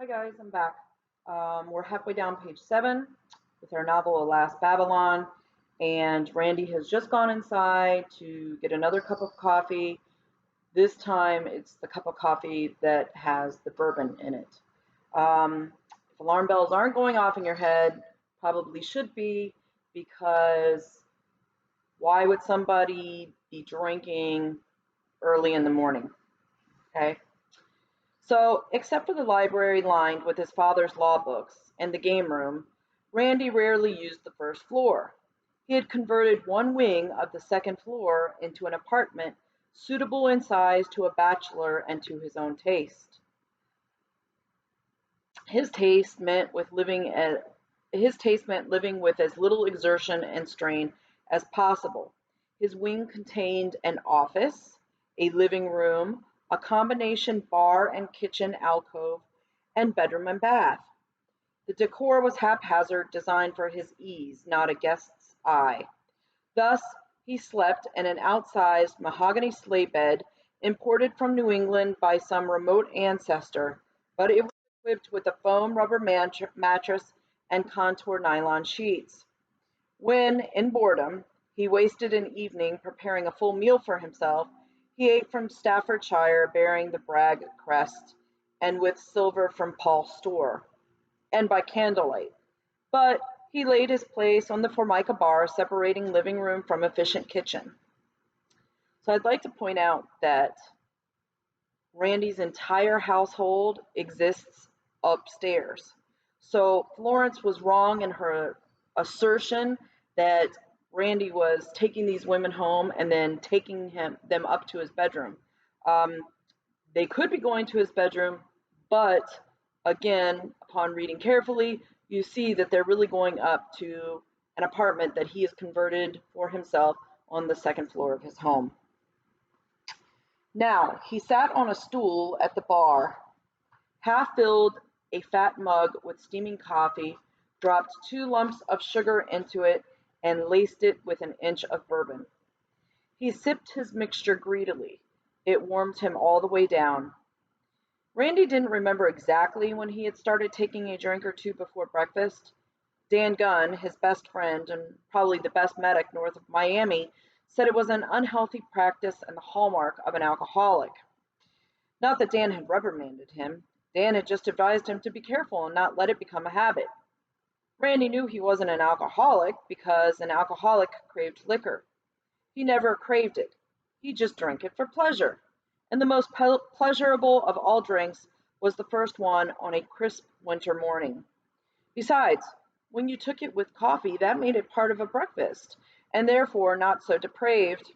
Hi guys, I'm back. We're halfway down page 7 with our novel Alas Babylon, and Randy has just gone inside to get another cup of coffee. This time it's the cup of coffee that has the bourbon in it. If alarm bells aren't going off in your head, probably should be, because why would somebody be drinking early in the morning? Okay. So, except for the library lined with his father's law books and the game room, Randy rarely used the first floor. He had converted one wing of the second floor into an apartment suitable in size to a bachelor and to his own taste. His taste meant living with as little exertion and strain as possible. His wing contained an office, a living room, a combination bar and kitchen alcove, and bedroom and bath. The decor was haphazard, designed for his ease, not a guest's eye. Thus, he slept in an outsized mahogany sleigh bed imported from New England by some remote ancestor, but it was equipped with a foam rubber mattress and contour nylon sheets. When, in boredom, he wasted an evening preparing a full meal for himself, he ate from Staffordshire bearing the Bragg crest, and with silver from Paul's store, and by candlelight. But he laid his place on the formica bar separating living room from efficient kitchen. So I'd like to point out that Randy's entire household exists upstairs. So Florence was wrong in her assertion that Randy was taking these women home and then taking them up to his bedroom. Um, they could be going to his bedroom, but again, upon reading carefully, you see that they're really going up to an apartment that he has converted for himself on the second floor of his home. Now, he sat on a stool at the bar, half filled a fat mug with steaming coffee, dropped 2 lumps of sugar into it, and laced it with an inch of bourbon. He sipped his mixture greedily. It warmed him all the way down. Randy didn't remember exactly when he had started taking a drink or two before breakfast. Dan Gunn, his best friend and probably the best medic north of Miami, said it was an unhealthy practice and the hallmark of an alcoholic. Not that Dan had reprimanded him. Dan had just advised him to be careful and not let it become a habit. Randy knew he wasn't an alcoholic because an alcoholic craved liquor. He never craved it. He just drank it for pleasure. And the most pleasurable of all drinks was the first one on a crisp winter morning. Besides, when you took it with coffee, that made it part of a breakfast, and therefore not so depraved.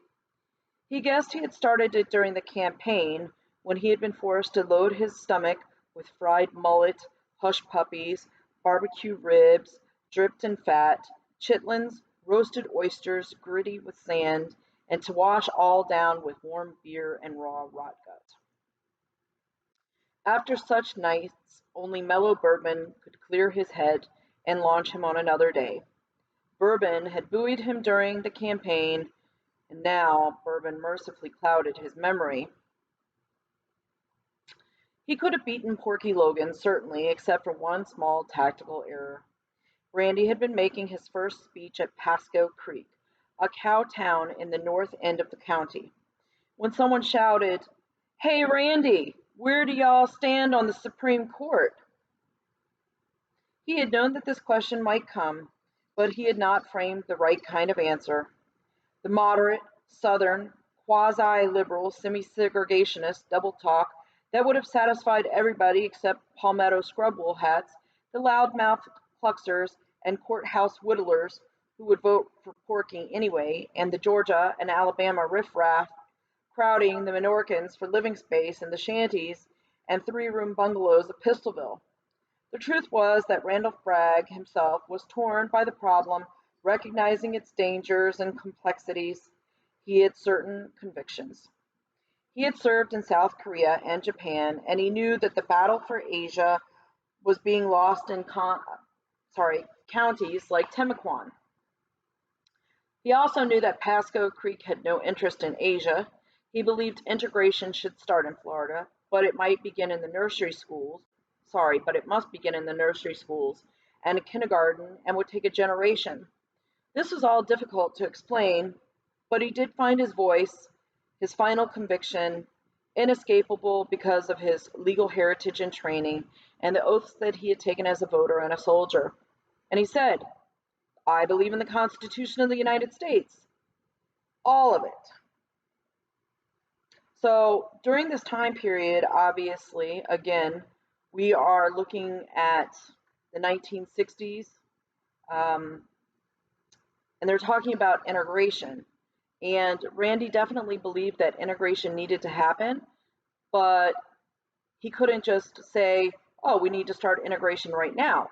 He guessed he had started it during the campaign, when he had been forced to load his stomach with fried mullet, hush puppies, barbecue ribs, dripped in fat, chitlins, roasted oysters gritty with sand, and to wash all down with warm beer and raw rotgut. After such nights, only mellow bourbon could clear his head and launch him on another day. Bourbon had buoyed him during the campaign, and now bourbon mercifully clouded his memory. He could have beaten Porky Logan, certainly, except for one small tactical error. Randy had been making his first speech at Pasco Creek, a cow town in the north end of the county, when someone shouted, "Hey, Randy, where do y'all stand on the Supreme Court?" He had known that this question might come, but he had not framed the right kind of answer. The moderate, Southern, quasi-liberal, semi-segregationist double talk that would have satisfied everybody except palmetto scrub-wool hats, the loud-mouthed cluxers and courthouse whittlers who would vote for Porky anyway, and the Georgia and Alabama riffraff crowding the Minorcans for living space in the shanties and three-room bungalows of Pistolville. The truth was that Randolph Bragg himself was torn by the problem, recognizing its dangers and complexities. He had certain convictions. He had served in South Korea and Japan, and he knew that the battle for Asia was being lost in counties like Timucuan. He also knew that Pasco Creek had no interest in Asia. He believed integration should start in Florida, but it might begin in the nursery schools, sorry, but it must begin in the nursery schools and kindergarten and would take a generation. This was all difficult to explain, but he did find his voice, his final conviction, inescapable because of his legal heritage and training and the oaths that he had taken as a voter and a soldier. And he said, I believe in the Constitution of the United States. All of it. So during this time period, obviously, again, we are looking at the 1960s, and they're talking about integration. And Randy definitely believed that integration needed to happen, but he couldn't just say, oh, we need to start integration right now.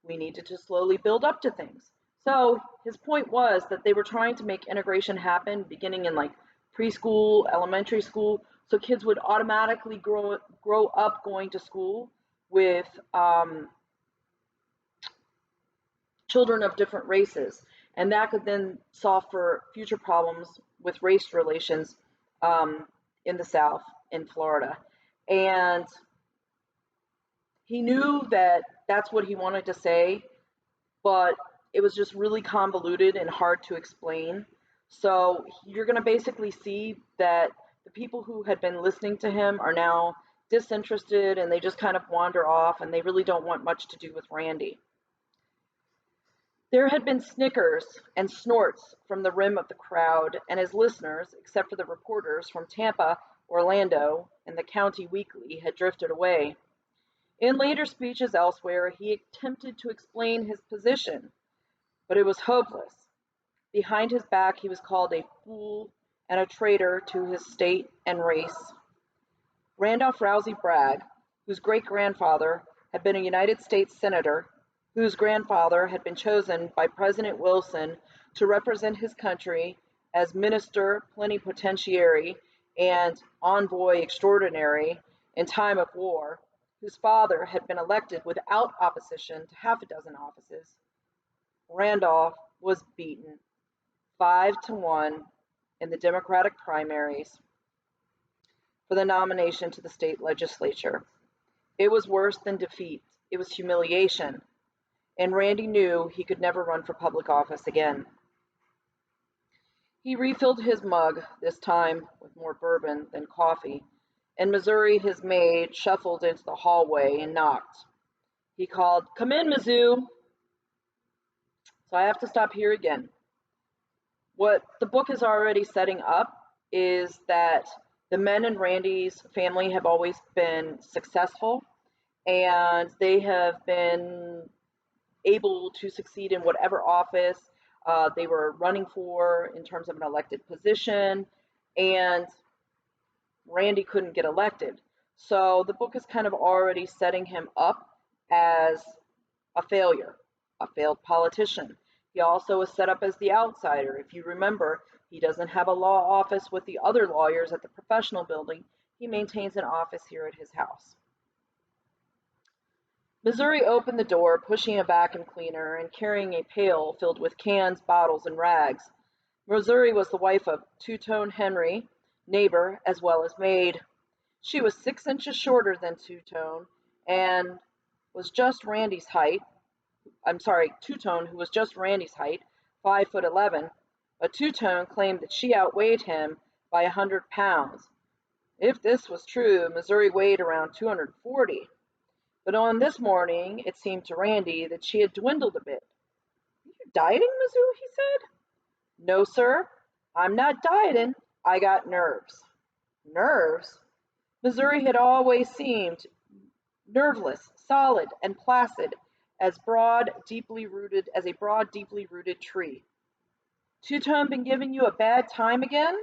We needed to slowly build up to things. So his point was that they were trying to make integration happen beginning in like preschool, elementary school, so kids would automatically grow up going to school with children of different races, and that could then solve for future problems with race relations in the South, in Florida. And he knew that that's what he wanted to say, but it was just really convoluted and hard to explain. So you're going to basically see that the people who had been listening to him are now disinterested and they just kind of wander off and they really don't want much to do with Randy. There had been snickers and snorts from the rim of the crowd, and his listeners, except for the reporters from Tampa, Orlando, and the County Weekly, had drifted away. In later speeches elsewhere, he attempted to explain his position, but it was hopeless. Behind his back, he was called a fool and a traitor to his state and race. Randolph Rousey Bragg, whose great-grandfather had been a United States Senator, whose grandfather had been chosen by President Wilson to represent his country as Minister Plenipotentiary and Envoy Extraordinary in time of war, whose father had been elected without opposition to half a dozen offices, Randolph was beaten 5-1 in the Democratic primaries for the nomination to the state legislature. It was worse than defeat. It was humiliation. And Randy knew he could never run for public office again. He refilled his mug, this time with more bourbon than coffee, and Missouri, his maid, shuffled into the hallway and knocked. He called, "Come in, Mizzou." So I have to stop here again. What the book is already setting up is that the men in Randy's family have always been successful, and they have been able to succeed in whatever office they were running for in terms of an elected position, and Randy couldn't get elected. So the book is kind of already setting him up as a failure, a failed politician. He also is set up as the outsider. If you remember, he doesn't have a law office with the other lawyers at the professional building. He maintains an office here at his house. Missouri opened the door, pushing a vacuum cleaner and carrying a pail filled with cans, bottles, and rags. Missouri was the wife of Two-Tone Henry, neighbor as well as maid. She was 6 inches shorter than Two-Tone and was just Randy's height. Two-Tone, who was just Randy's height, 5'11", but Two-Tone claimed that she outweighed him by 100 pounds. If this was true, Missouri weighed around 240. But on this morning, it seemed to Randy that she had dwindled a bit. "You dieting, Mizzou?" he said. "No, sir. I'm not dieting. I got nerves." Nerves? Missouri had always seemed nerveless, solid, and placid as a broad, deeply rooted tree. "Two-Tone been giving you a bad time again?"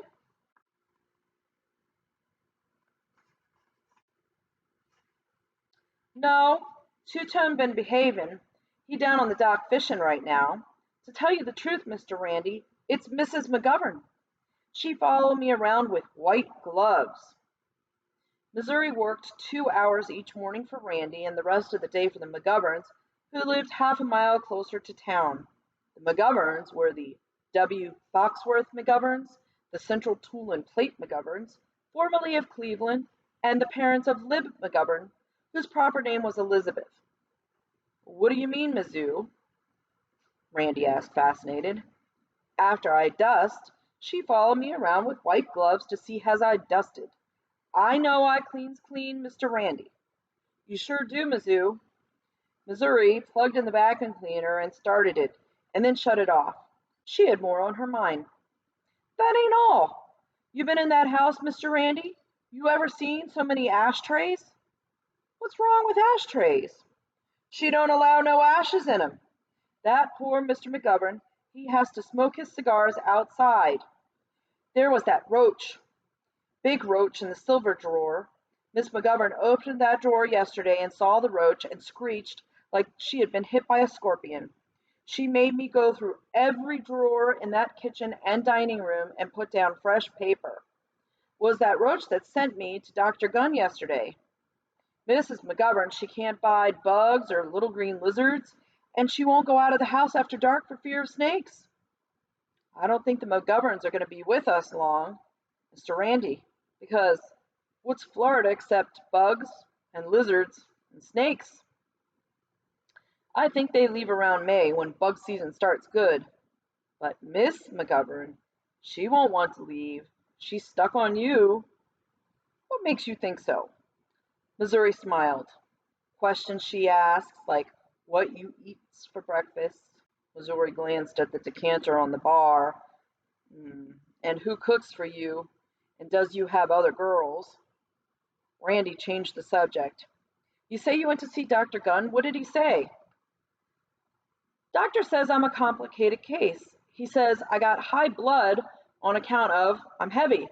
"No, Two-Tone been behaving. He down on the dock fishing right now. To tell you the truth, Mr. Randy, it's Mrs. McGovern. She followed me around with white gloves." Missouri worked 2 hours each morning for Randy and the rest of the day for the McGoverns, who lived half a mile closer to town. The McGoverns were the W. Foxworth McGoverns, the Central Tool and Plate McGoverns, formerly of Cleveland, and the parents of Lib McGovern, whose proper name was Elizabeth. What do you mean, Mizzou? Randy asked, fascinated. After I dust, she followed me around with white gloves to see as I dusted. I know I cleans clean, Mr. Randy. You sure do, Mizzou. Missouri plugged in the vacuum cleaner and started it, and then shut it off. She had more on her mind. That ain't all. You been in that house, Mr. Randy? You ever seen so many ashtrays? What's wrong with ashtrays? She don't allow no ashes in 'em. That poor Mr. McGovern, he has to smoke his cigars outside. There was that roach, big roach in the silver drawer. Miss McGovern opened that drawer yesterday and saw the roach and screeched like she had been hit by a scorpion. She made me go through every drawer in that kitchen and dining room and put down fresh paper. Was that roach that sent me to Dr. Gunn yesterday. Mrs. McGovern, she can't bide bugs or little green lizards, and she won't go out of the house after dark for fear of snakes. I don't think the McGoverns are going to be with us long, Mr. Randy, because what's Florida except bugs and lizards and snakes? I think they leave around May when bug season starts good. But Miss McGovern, she won't want to leave. She's stuck on you. What makes you think so? Missouri smiled. Questions she asks, like what you eats for breakfast. Missouri glanced at the decanter on the bar. And who cooks for you? And does you have other girls? Randy changed the subject. You say you went to see Dr. Gunn. What did he say? Doctor says I'm a complicated case. He says I got high blood on account of I'm heavy.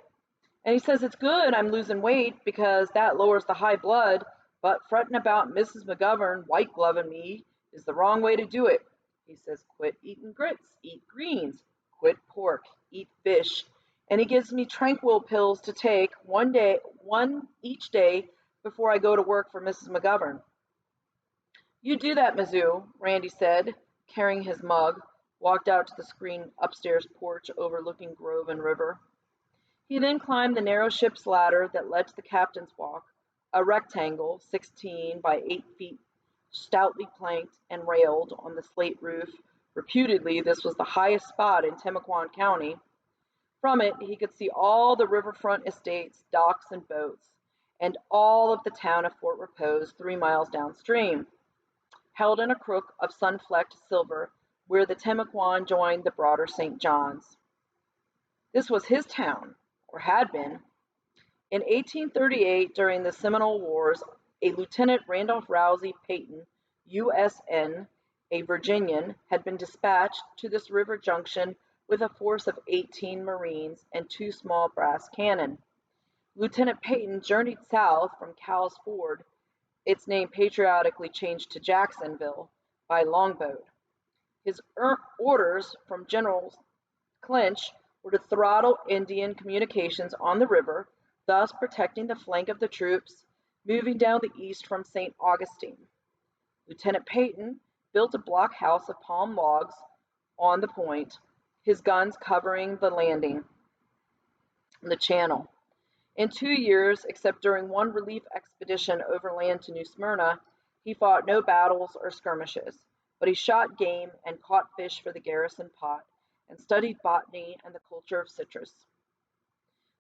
And he says it's good I'm losing weight because that lowers the high blood, but fretting about Mrs. McGovern white gloving me is the wrong way to do it. He says quit eating grits, eat greens, quit pork, eat fish. And he gives me tranquil pills to take one each day before I go to work for Mrs. McGovern. You do that, Mizzou, Randy said, carrying his mug, walked out to the screened upstairs porch overlooking grove and river. He then climbed the narrow ship's ladder that led to the captain's walk, a rectangle 16 by 8 feet, stoutly planked and railed on the slate roof. Reputedly, this was the highest spot in Timucuan County. From it, he could see all the riverfront estates, docks, and boats, and all of the town of Fort Repose 3 miles downstream, held in a crook of sun-flecked silver where the Timucuan joined the broader St. John's. This was his town, or had been. In 1838, during the Seminole Wars, a Lieutenant Randolph Rousey Peyton, USN, a Virginian, had been dispatched to this river junction with a force of 18 Marines and 2 small brass cannon. Lieutenant Peyton journeyed south from Cowles Ford, its name patriotically changed to Jacksonville, by longboat. His orders from General Clinch were to throttle Indian communications on the river, thus protecting the flank of the troops moving down the east from St. Augustine. Lieutenant Peyton built a blockhouse of palm logs on the point, his guns covering the landing, the channel. In 2 years, except during one relief expedition overland to New Smyrna, he fought no battles or skirmishes, but he shot game and caught fish for the garrison pot and studied botany and the culture of citrus.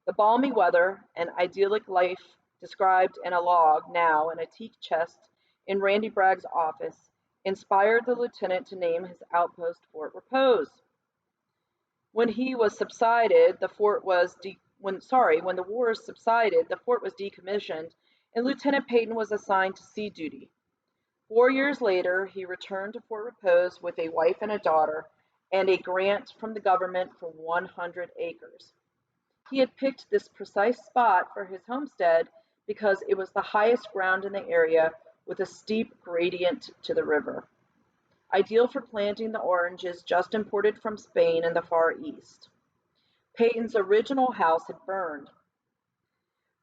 The balmy weather and idyllic life described in a log now in a teak chest in Randy Bragg's office inspired the lieutenant to name his outpost Fort Repose. When the wars subsided, the fort was decommissioned, and Lieutenant Peyton was assigned to sea duty. 4 years later, he returned to Fort Repose with a wife and a daughter, and a grant from the government for 100 acres. He had picked this precise spot for his homestead because it was the highest ground in the area with a steep gradient to the river, ideal for planting the oranges just imported from Spain and the Far East. Peyton's original house had burned.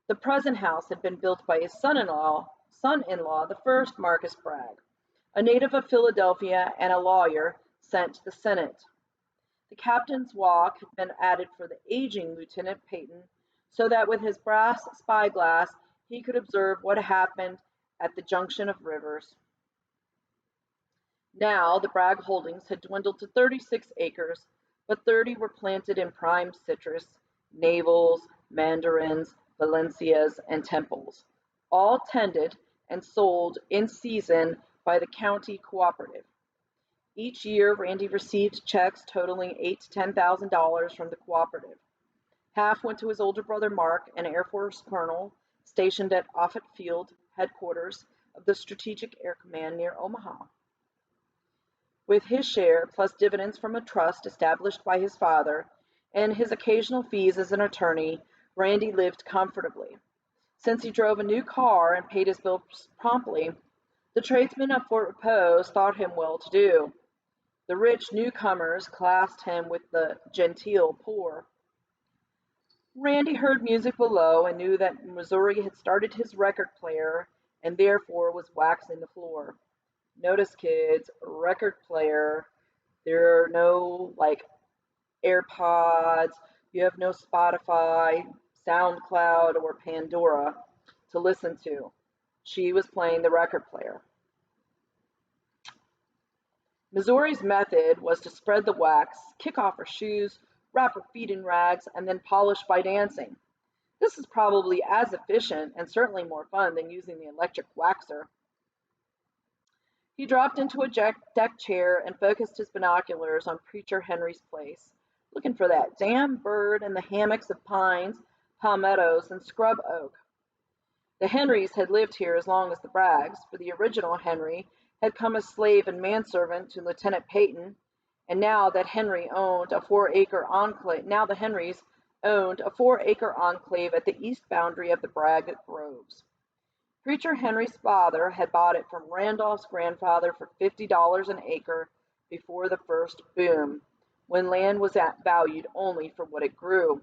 The present house had been built by his son-in-law, the first Marcus Bragg, a native of Philadelphia and a lawyer sent to the Senate. The captain's walk had been added for the aging Lieutenant Peyton so that with his brass spyglass he could observe what happened at the junction of rivers. Now the Bragg holdings had dwindled to 36 acres, but 30 were planted in prime citrus, navels, mandarins, valencias, and temples, all tended and sold in season by the county cooperative. Each year, Randy received checks totaling $8,000 to $10,000 from the cooperative. Half went to his older brother Mark, an Air Force colonel stationed at Offutt Field, headquarters of the Strategic Air Command near Omaha. With his share, plus dividends from a trust established by his father, and his occasional fees as an attorney, Randy lived comfortably. Since he drove a new car and paid his bills promptly, the tradesmen of Fort Repose thought him well-to-do. The rich newcomers classed him with the genteel poor. Randy heard music below and knew that Missouri had started his record player and therefore was waxing the floor. Notice, kids, record player. There are no AirPods. You have no Spotify, SoundCloud, or Pandora to listen to. She was playing the record player. Missouri's method was to spread the wax, kick off her shoes, wrap her feet in rags, and then polish by dancing. This is probably as efficient and certainly more fun than using the electric waxer. He dropped into a deck chair and focused his binoculars on Preacher Henry's place, looking for that damn bird in the hammocks of pines, palmettos, and scrub oak. The Henrys had lived here as long as the Braggs, for the original Henry had come as slave and manservant to Lieutenant Peyton, and now the Henrys owned a 4-acre enclave at the east boundary of the Bragg Groves. Preacher Henry's father had bought it from Randolph's grandfather for $50 an acre before the first boom, when land was valued only for what it grew.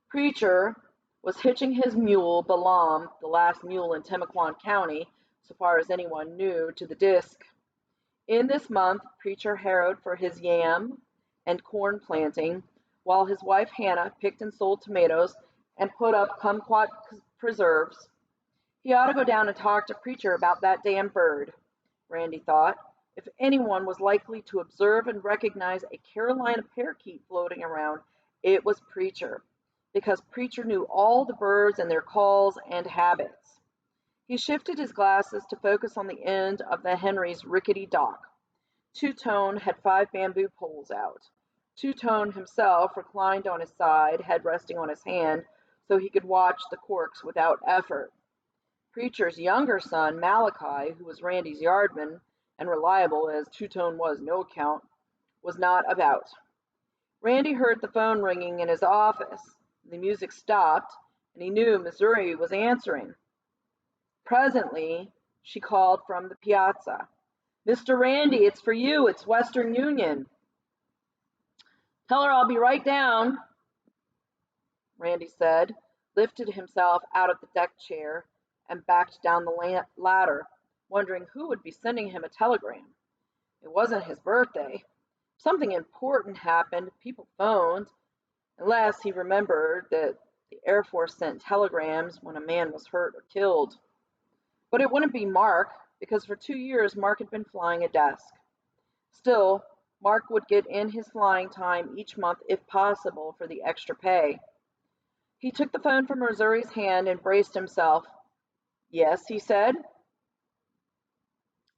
Preacher was hitching his mule, Balaam, the last mule in Timucuan County, so far as anyone knew, to the disc. In this month, Preacher harrowed for his yam and corn planting, while his wife Hannah picked and sold tomatoes and put up kumquat preserves. He ought to go down and talk to Preacher about that damn bird, Randy thought. If anyone was likely to observe and recognize a Carolina parakeet floating around, it was Preacher, because Preacher knew all the birds and their calls and habits. He shifted his glasses to focus on the end of the Henry's rickety dock. Two-Tone had 5 bamboo poles out. Two-Tone himself reclined on his side, head resting on his hand, so he could watch the corks without effort. Preacher's younger son, Malachi, who was Randy's yardman, and reliable as Two-Tone was no account, was not about. Randy heard the phone ringing in his office. The music stopped, and he knew Missouri was answering. Presently, she called from the piazza. "Mr. Randy, it's for you. It's Western Union." "Tell her I'll be right down," Randy said, lifted himself out of the deck chair, and backed down the ladder, wondering who would be sending him a telegram. It wasn't his birthday. If something important happened, people phoned, unless he remembered that the Air Force sent telegrams when a man was hurt or killed. But it wouldn't be Mark, because for 2 years Mark had been flying a desk. Still, Mark would get in his flying time each month if possible for the extra pay. He took the phone from Missouri's hand and braced himself. "Yes," he said.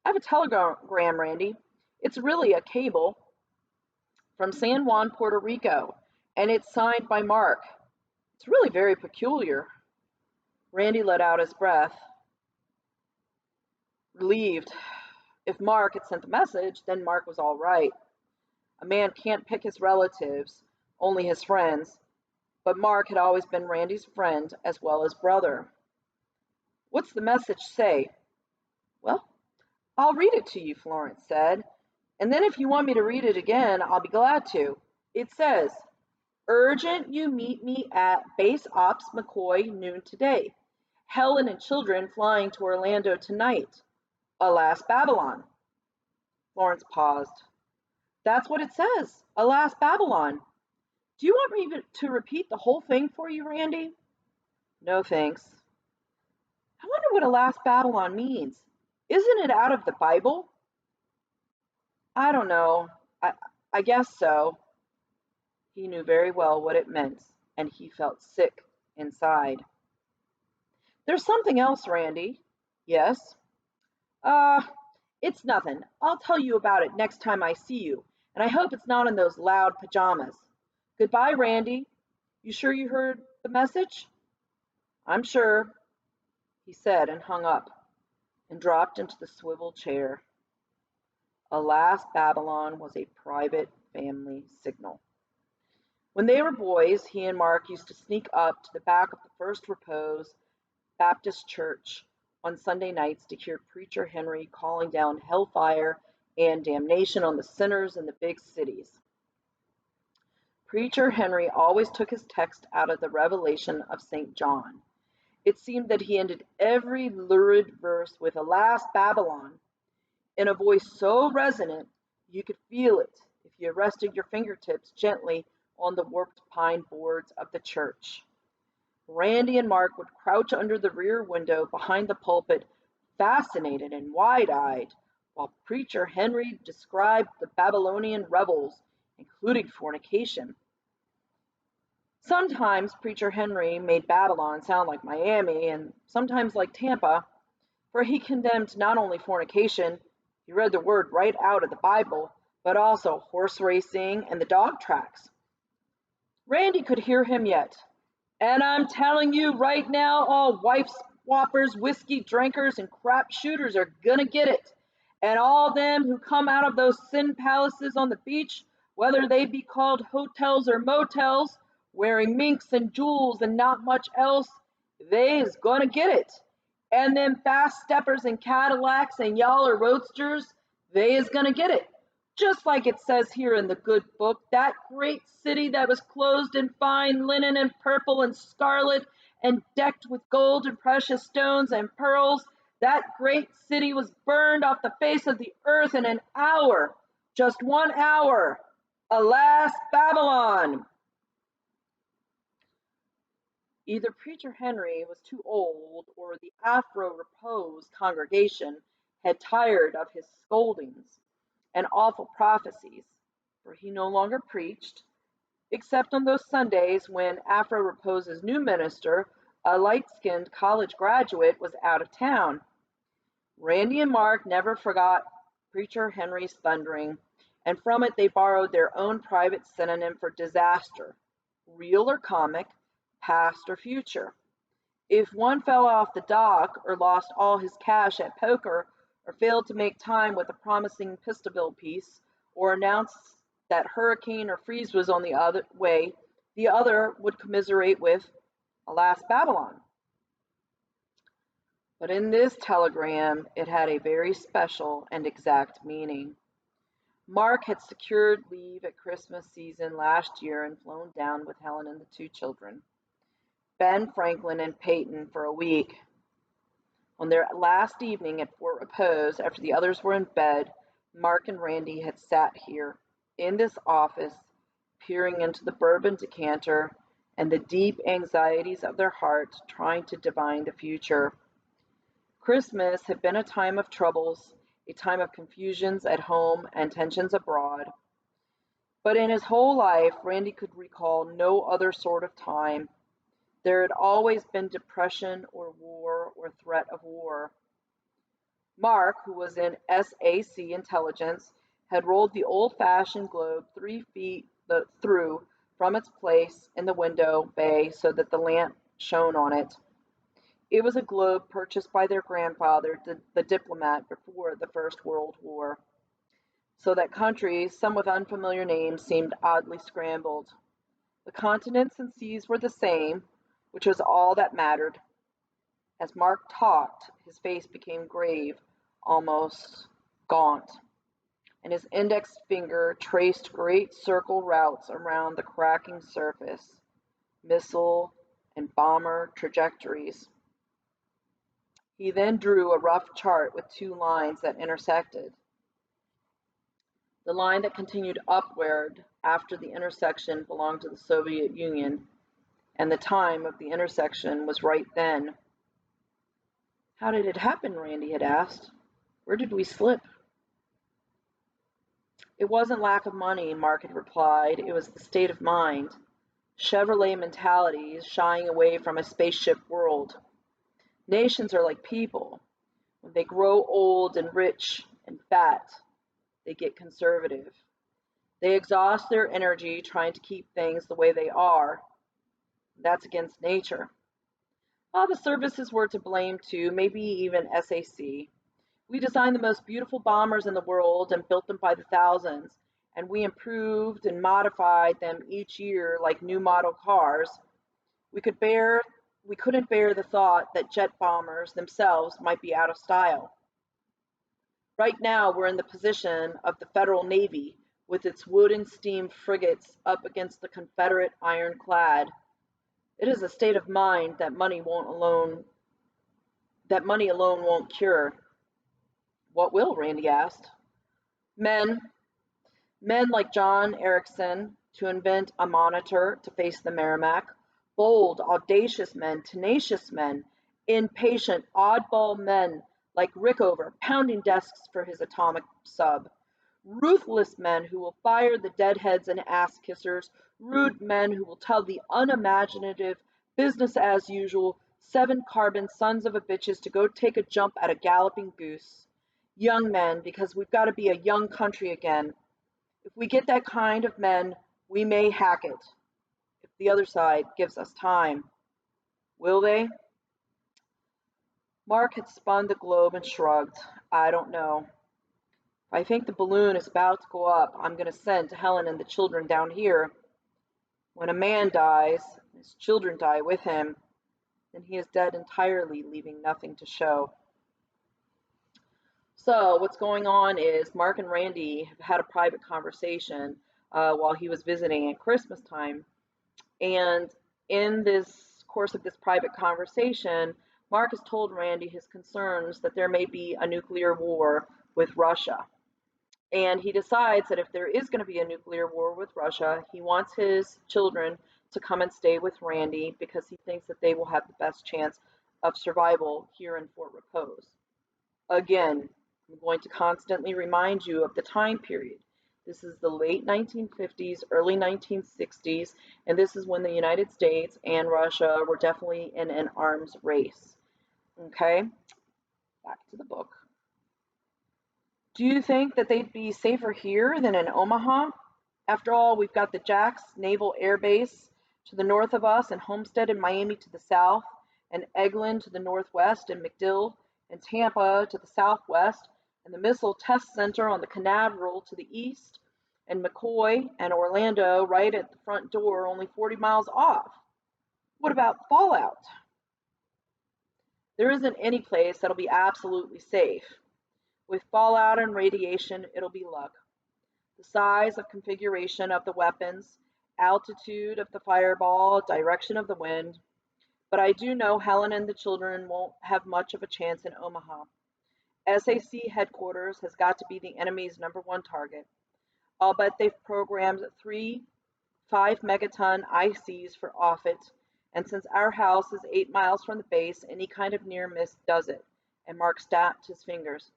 "I have a telegram, Randy. It's really a cable from San Juan, Puerto Rico, and it's signed by Mark. It's really very peculiar." Randy let out his breath, relieved. If Mark had sent the message, then Mark was all right. A man can't pick his relatives, only his friends, but Mark had always been Randy's friend as well as brother. "What's the message say?" "Well, I'll read it to you," Florence said, "and then if you want me to read it again, I'll be glad to. It says, 'Urgent you meet me at Base Ops McCoy noon today. Helen and children flying to Orlando tonight. Alas, Babylon.'" Florence paused. "That's what it says. Alas, Babylon. Do you want me to repeat the whole thing for you, Randy?" "No, thanks." "I wonder what Alas Babylon means. Isn't it out of the Bible? I don't know. I guess so. He knew very well what it meant, and he felt sick inside. There's something else, Randy. Yes? Uh, it's nothing. I'll tell you about it next time I see you, and I hope it's not in those loud pajamas. Goodbye, Randy. You sure you heard the message? I'm sure, he said and hung up and dropped into the swivel chair. Alas, Babylon was a private family signal. When they were boys, he and Mark used to sneak up to the back of the First Repose Baptist Church on Sunday nights to hear Preacher Henry calling down hellfire and damnation on the sinners in the big cities. Preacher Henry always took his text out of the Revelation of St. John. It seemed that he ended every lurid verse with Alas, Babylon, in a voice so resonant you could feel it if you rested your fingertips gently on the warped pine boards of the church. Randy and Mark would crouch under the rear window behind the pulpit, fascinated and wide-eyed, while Preacher Henry described the Babylonian revels, including fornication. Sometimes Preacher Henry made Babylon sound like Miami, and sometimes like Tampa, for he condemned not only fornication, he read the word right out of the Bible, but also horse racing and the dog tracks. Randy could hear him yet. And I'm telling you right now, all wife swappers, whiskey drinkers, and crap shooters are gonna get it. And all them who come out of those sin palaces on the beach, whether they be called hotels or motels, wearing minks and jewels and not much else, they is gonna get it. And them fast steppers and Cadillacs and yaller roadsters, they is gonna get it. Just like it says here in the good book, that great city that was clothed in fine linen and purple and scarlet and decked with gold and precious stones and pearls, that great city was burned off the face of the earth in an hour, just 1 hour. Alas, Babylon! Either Preacher Henry was too old, or the Afro Repose congregation had tired of his scoldings and awful prophecies, for he no longer preached, except on those Sundays when Afro Repose's new minister, a light-skinned college graduate, was out of town. Randy and Mark never forgot Preacher Henry's thundering, and from it they borrowed their own private synonym for disaster, real or comic, past or future. If one fell off the dock or lost all his cash at poker or failed to make time with a promising pistol piece or announced that hurricane or freeze was on the other way, the other would commiserate with, Alas, Babylon. But in this telegram, it had a very special and exact meaning. Mark had secured leave at Christmas season last year and flown down with Helen and the 2 children, Ben, Franklin, and Peyton, for a week. On their last evening at Fort Repose, after the others were in bed, Mark and Randy had sat here, in this office, peering into the bourbon decanter and the deep anxieties of their hearts, trying to divine the future. Christmas had been a time of troubles, a time of confusions at home and tensions abroad. But in his whole life, Randy could recall no other sort of time. There had always been depression or war or threat of war. Mark, who was in SAC intelligence, had rolled the old-fashioned globe 3 feet through from its place in the window bay so that the lamp shone on it. It was a globe purchased by their grandfather, the diplomat, before the First World War, so that countries, some with unfamiliar names, seemed oddly scrambled. The continents and seas were the same, which was all that mattered. As Mark talked, his face became grave, almost gaunt, and his index finger traced great circle routes around the cracking surface, missile and bomber trajectories. He then drew a rough chart with 2 lines that intersected. The line that continued upward after the intersection belonged to the Soviet Union, and the time of the intersection was right then. How did it happen? Randy had asked. Where did we slip? It wasn't lack of money, Mark had replied. It was the state of mind. Chevrolet mentalities shying away from a spaceship world. Nations are like people. When they grow old and rich and fat, they get conservative. They exhaust their energy trying to keep things the way they are. That's against nature. The services were to blame too, maybe even SAC. We designed the most beautiful bombers in the world and built them by the thousands, and we improved and modified them each year like new model cars. We could bear we couldn't bear the thought that jet bombers themselves might be out of style. Right now, we're in the position of the Federal Navy with its wood and steam frigates up against the Confederate ironclad. It is a state of mind that money alone won't cure. What will? Randy asked. Men, men like John Erickson to invent a monitor to face the Merrimack, bold, audacious men, tenacious men, impatient, oddball men like Rickover pounding desks for his atomic sub, ruthless men who will fire the deadheads and ass kissers, rude men who will tell the unimaginative, business as usual, seven carbon sons of a bitches to go take a jump at a galloping goose. Young men, because we've got to be a young country again. If we get that kind of men, we may hack it, if the other side gives us time. Will they? Mark had spun the globe and shrugged. I don't know. If I think the balloon is about to go up, I'm going to send Helen and the children down here. When a man dies, his children die with him, then he is dead entirely, leaving nothing to show. So what's going on is Mark and Randy have had a private conversation while he was visiting at Christmas time. And in this course of this private conversation, Mark has told Randy his concerns that there may be a nuclear war with Russia. And he decides that if there is going to be a nuclear war with Russia, he wants his children to come and stay with Randy because he thinks that they will have the best chance of survival here in Fort Repose. Again, I'm going to constantly remind you of the time period. This is the late 1950s, early 1960s, and this is when the United States and Russia were definitely in an arms race. Okay, back to the book. Do you think that they'd be safer here than in Omaha? After all, we've got the Jax Naval Air Base to the north of us, and Homestead and Miami to the south, and Eglin to the northwest, and MacDill and Tampa to the southwest, and the Missile Test Center on the Canaveral to the east, and McCoy and Orlando right at the front door, only 40 miles off. What about fallout? There isn't any place that'll be absolutely safe. With fallout and radiation, it'll be luck. The size of configuration of the weapons, altitude of the fireball, direction of the wind. But I do know Helen and the children won't have much of a chance in Omaha. SAC headquarters has got to be the enemy's #1 target. I'll bet they've programmed 3 5-megaton ICs for Offutt, and since our house is 8 miles from the base, any kind of near miss does it. And Mark snapped his fingers.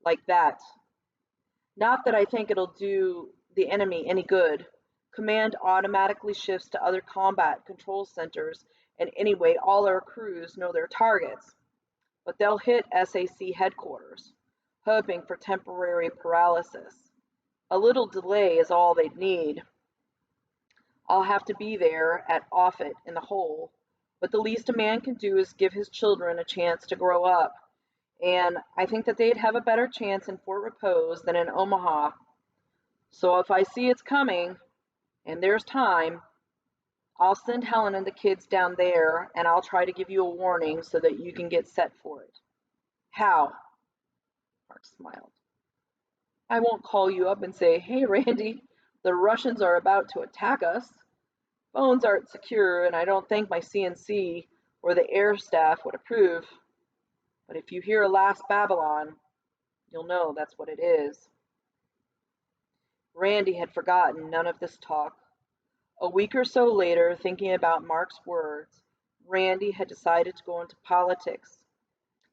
Like that. Not that I think it'll do the enemy any good. Command automatically shifts to other combat control centers, and anyway, all our crews know their targets. But they'll hit SAC headquarters, hoping for temporary paralysis. A little delay is all they'd need. I'll have to be there at Offutt in the hole, but the least a man can do is give his children a chance to grow up. And I think that they'd have a better chance in Fort Repose than in Omaha. So if I see it's coming, and there's time, I'll send Helen and the kids down there, and I'll try to give you a warning so that you can get set for it. How? Mark smiled. I won't call you up and say, hey, Randy, the Russians are about to attack us. Phones aren't secure, and I don't think my CNC or the air staff would approve. But if you hear a last Babylon, you'll know that's what it is. Randy had forgotten none of this talk. A week or so later, thinking about Mark's words, Randy had decided to go into politics.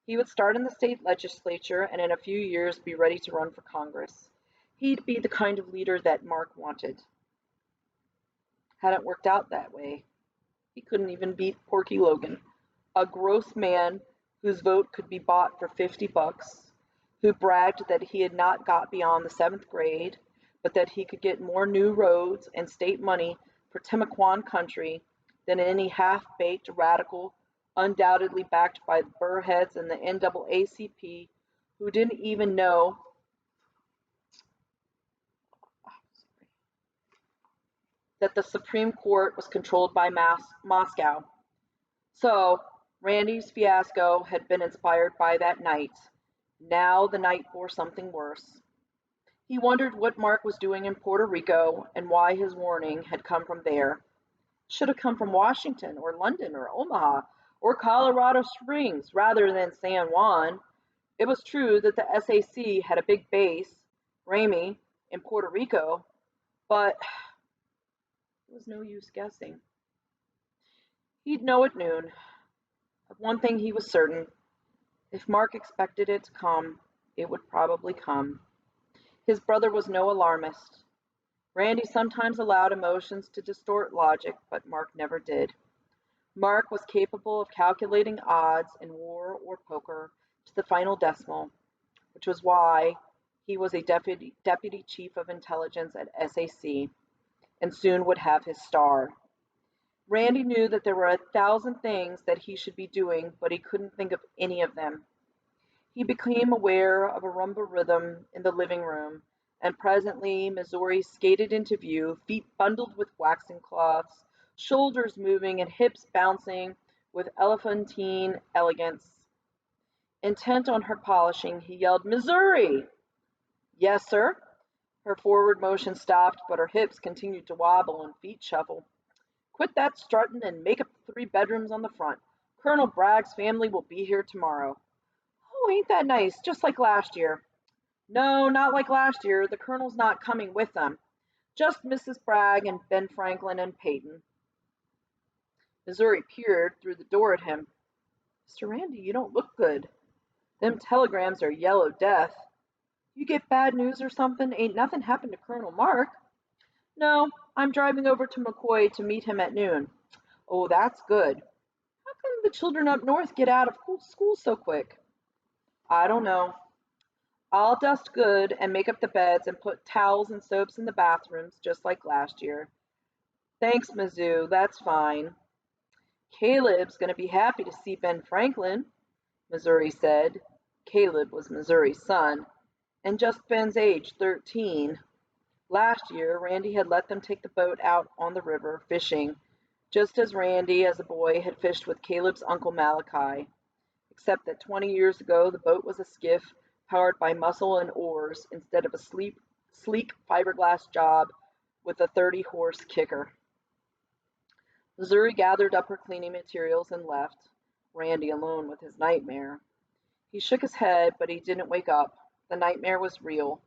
He would start in the state legislature and in a few years be ready to run for Congress. He'd be the kind of leader that Mark wanted. Hadn't worked out that way. He couldn't even beat Porky Logan, a gross man whose vote could be bought for $50, who bragged that he had not got beyond the 7th grade, but that he could get more new roads and state money for Timucuan country than any half-baked radical, undoubtedly backed by the Burrheads and the NAACP, who didn't even know that the Supreme Court was controlled by Moscow. So, Randy's fiasco had been inspired by that night. Now the night bore something worse. He wondered what Mark was doing in Puerto Rico and why his warning had come from there. Should have come from Washington or London or Omaha or Colorado Springs rather than San Juan. It was true that the SAC had a big base, Ramey, in Puerto Rico, but it was no use guessing. He'd know at noon. Of one thing he was certain. If Mark expected it to come, it would probably come. His brother was no alarmist. Randy sometimes allowed emotions to distort logic, but Mark never did. Mark was capable of calculating odds in war or poker to the final decimal, which was why he was a deputy chief of intelligence at SAC and soon would have his star. Randy knew that there were 1,000 things that he should be doing, but he couldn't think of any of them. He became aware of a rumba rhythm in the living room, and presently Missouri skated into view, feet bundled with waxing cloths, shoulders moving and hips bouncing with elephantine elegance. Intent on her polishing, he yelled, "Missouri!" "Yes, sir." Her forward motion stopped, but her hips continued to wobble and feet shuffle. "Quit that strutting and make up the 3 bedrooms on the front. Colonel Bragg's family will be here tomorrow." "Oh, ain't that nice, just like last year." "No, not like last year. The Colonel's not coming with them. Just Mrs. Bragg and Ben Franklin and Peyton." Missouri peered through the door at him. "Mr. Randy, you don't look good. Them telegrams are yellow death. You get bad news or something? Ain't nothing happened to Colonel Mark?" "No, I'm driving over to McCoy to meet him at noon." "Oh, that's good. How come the children up north get out of school so quick?" "I don't know. I'll dust good and make up the beds and put towels and soaps in the bathrooms just like last year." "Thanks, Mizzou, that's fine." "Caleb's going to be happy to see Ben Franklin," Missouri said. Caleb was Missouri's son, and just Ben's age, 13. Last year, Randy had let them take the boat out on the river, fishing, just as Randy, as a boy, had fished with Caleb's uncle Malachi, except that 20 years ago the boat was a skiff powered by muscle and oars instead of a sleek fiberglass job with a 30-horse kicker. Missouri gathered up her cleaning materials and left, Randy alone with his nightmare. He shook his head, but he didn't wake up. The nightmare was real.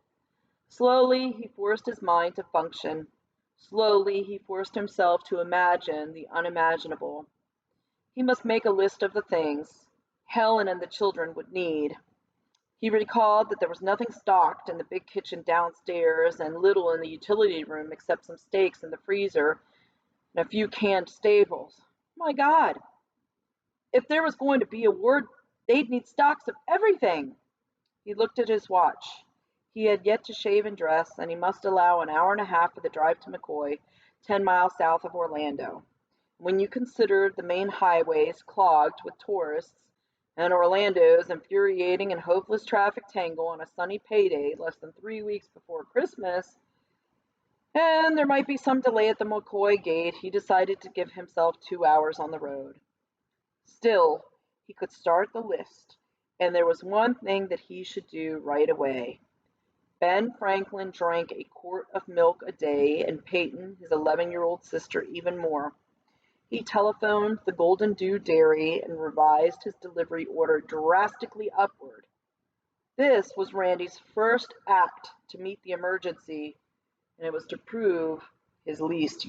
Slowly, he forced his mind to function. Slowly, he forced himself to imagine the unimaginable. He must make a list of the things Helen and the children would need. He recalled that there was nothing stocked in the big kitchen downstairs and little in the utility room except some steaks in the freezer and a few canned staples. My God, if there was going to be a war, they'd need stocks of everything. He looked at his watch. He had yet to shave and dress, and he must allow an hour and a half for the drive to McCoy, 10 miles south of Orlando. When you consider the main highways clogged with tourists and Orlando's infuriating and hopeless traffic tangle on a sunny payday less than 3 weeks before Christmas, and there might be some delay at the McCoy gate, he decided to give himself 2 hours on the road. Still, he could start the list, and there was one thing that he should do right away. Ben Franklin drank a quart of milk a day, and Peyton, his 11-year-old sister, even more. He telephoned the Golden Dew Dairy and revised his delivery order drastically upward. This was Randy's first act to meet the emergency, and it was to prove his least